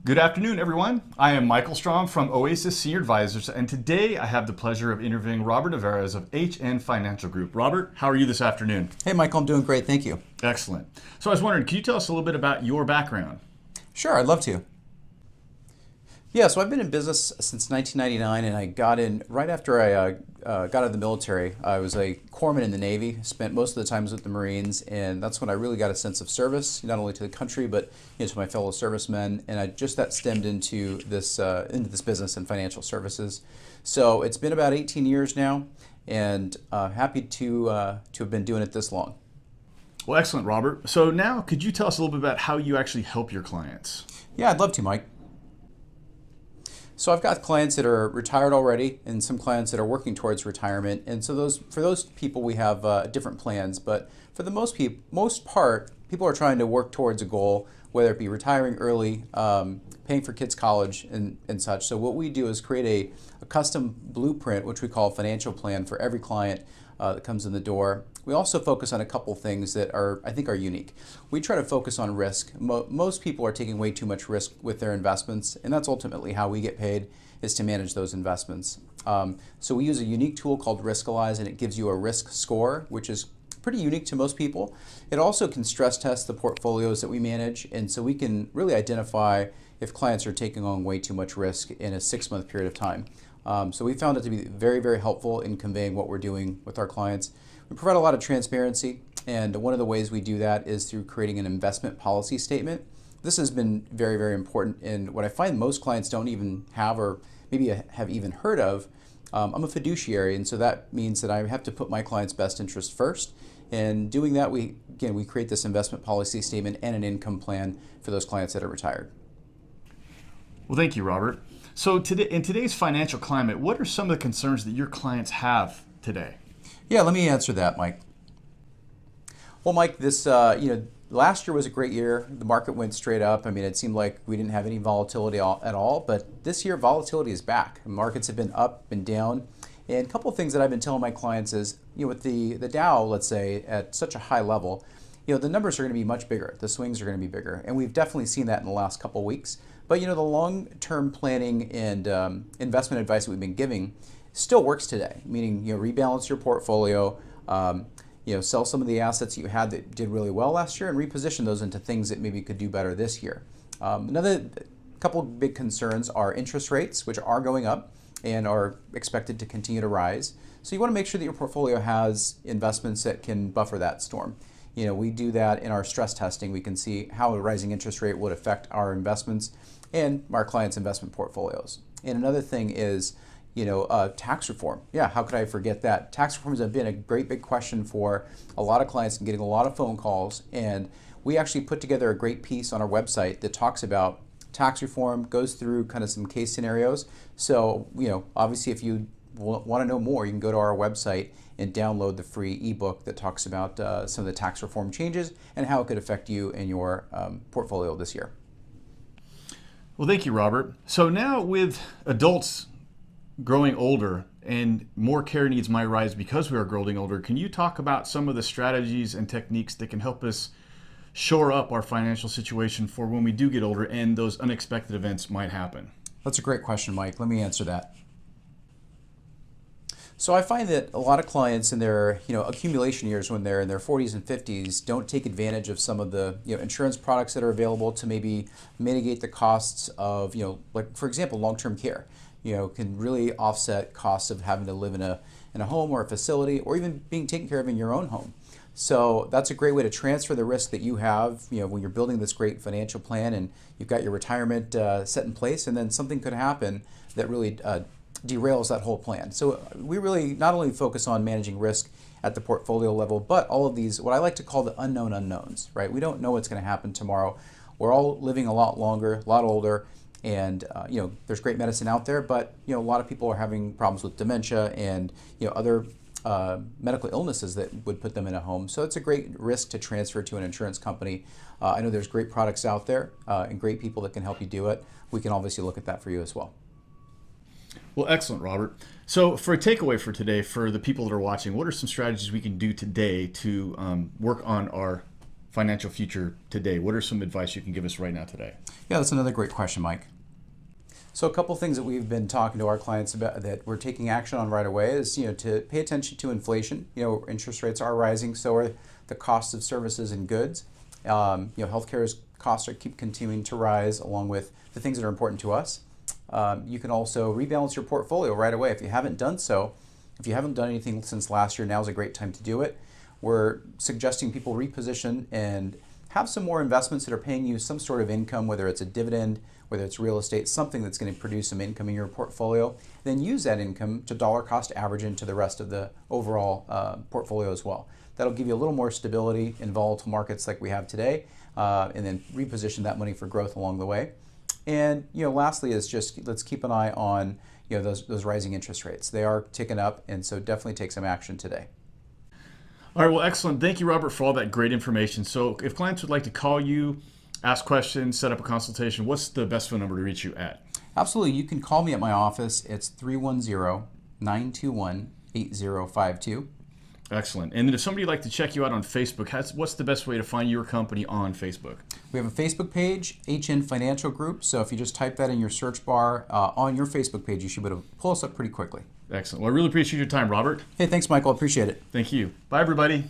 Good afternoon, everyone. I am Michael Strom from Oasis Senior Advisors, and today I have the pleasure of interviewing Robert Navarez of HN Financial Group. Robert, how are you this afternoon? Hey, Michael, I'm doing great, thank you. Excellent. So I was wondering, can you tell us a little bit about your background? Sure, I'd love to. Yeah, so I've been in business since 1999, and I got in right after I got out of the military. I was a corpsman in the Navy, spent most of the times with the Marines, and that's when I really got a sense of service, not only to the country, but to my fellow servicemen. And that stemmed into this business and financial services. So it's been about 18 years now, and happy to have been doing it this long. Well, excellent, Robert. So now, could you tell us a little bit about how you actually help your clients? Yeah, I'd love to, Mike. So I've got clients that are retired already and some clients that are working towards retirement. And so for those people, we have different plans. But for the most part, people are trying to work towards a goal, whether it be retiring early, paying for kids' college and such. So what we do is create a custom blueprint, which we call a financial plan for every client that comes in the door. We also focus on a couple things that I think are unique. We try to focus on risk. Most people are taking way too much risk with their investments, and that's ultimately how we get paid, is to manage those investments. So we use a unique tool called Riskalyze, and it gives you a risk score, which is pretty unique to most people. It also can stress test the portfolios that we manage, and so we can really identify if clients are taking on way too much risk in a 6-month period of time. So we found it to be very, very helpful in conveying what we're doing with our clients. We provide a lot of transparency, and one of the ways we do that is through creating an investment policy statement. This has been very, very important, and what I find most clients don't even have or maybe have even heard of. I'm a fiduciary, and so that means that I have to put my client's best interest first. And doing that, we create this investment policy statement and an income plan for those clients that are retired. Well, thank you, Robert. So in today's financial climate, what are some of the concerns that your clients have today? Yeah, let me answer that, Mike. Well, Mike, this last year was a great year. The market went straight up. I mean, it seemed like we didn't have any volatility at all, but this year volatility is back. Markets have been up and down. And a couple of things that I've been telling my clients is, with the Dow, let's say, at such a high level, the numbers are going to be much bigger. The swings are going to be bigger. And we've definitely seen that in the last couple of weeks. But, the long-term planning and investment advice that we've been giving still works today, meaning, rebalance your portfolio, sell some of the assets you had that did really well last year and reposition those into things that maybe could do better this year. Another couple of big concerns are interest rates, which are going up and are expected to continue to rise. So you want to make sure that your portfolio has investments that can buffer that storm. We do that in our stress testing. We can see how a rising interest rate would affect our investments and our clients' investment portfolios. And another thing is, tax reform. Yeah, how could I forget that? Tax reform has been a great big question for a lot of clients and getting a lot of phone calls. And we actually put together a great piece on our website that talks about tax reform, goes through kind of some case scenarios. So, obviously if you want to know more, you can go to our website and download the free ebook that talks about some of the tax reform changes and how it could affect you and your portfolio this year. Well, thank you, Robert. So now with adults growing older and more care needs might rise because we are growing older, can you talk about some of the strategies and techniques that can help us shore up our financial situation for when we do get older and those unexpected events might happen? That's a great question, Mike. Let me answer that. So I find that a lot of clients in their accumulation years, when they're in their 40s and 50s, don't take advantage of some of the insurance products that are available to maybe mitigate the costs of like, for example, long-term care. Can really offset costs of having to live in a home or a facility, or even being taken care of in your own home. So that's a great way to transfer the risk that you have, when you're building this great financial plan and you've got your retirement set in place, and then something could happen that really derails that whole plan. So we really not only focus on managing risk at the portfolio level, but all of these, what I like to call the unknown unknowns, right? We don't know what's going to happen tomorrow. We're all living a lot longer, a lot older, and there's great medicine out there, but a lot of people are having problems with dementia and other medical illnesses that would put them in a home. So it's a great risk to transfer to an insurance company. I know there's great products out there and great people that can help you do it. We can obviously look at that for you as well. Well, excellent, Robert. So for a takeaway for today, for the people that are watching, what are some strategies we can do today to work on our financial future today? What are some advice you can give us right now today? Yeah, that's another great question, Mike. So a couple things that we've been talking to our clients about that we're taking action on right away is, to pay attention to inflation. Interest rates are rising, so are the costs of services and goods. Healthcare's costs keep continuing to rise, along with the things that are important to us. You can also rebalance your portfolio right away if you haven't done so. If you haven't done anything since last year, now's a great time to do it. We're suggesting people reposition and have some more investments that are paying you some sort of income, whether it's a dividend, whether it's real estate, something that's going to produce some income in your portfolio. Then use that income to dollar cost average into the rest of the overall portfolio as well. That'll give you a little more stability in volatile markets like we have today, and then reposition that money for growth along the way. And lastly is just let's keep an eye on those rising interest rates. They are ticking up, and so definitely take some action today. All right, well, excellent. Thank you, Robert, for all that great information. So if clients would like to call you, ask questions, set up a consultation, what's the best phone number to reach you at? Absolutely. You can call me at my office. It's 310-921-8052. Excellent. And then if somebody would like to check you out on Facebook, what's the best way to find your company on Facebook? We have a Facebook page, HN Financial Group. So if you just type that in your search bar on your Facebook page, you should be able to pull us up pretty quickly. Excellent. Well, I really appreciate your time, Robert. Hey, thanks, Michael. I appreciate it. Thank you. Bye, everybody.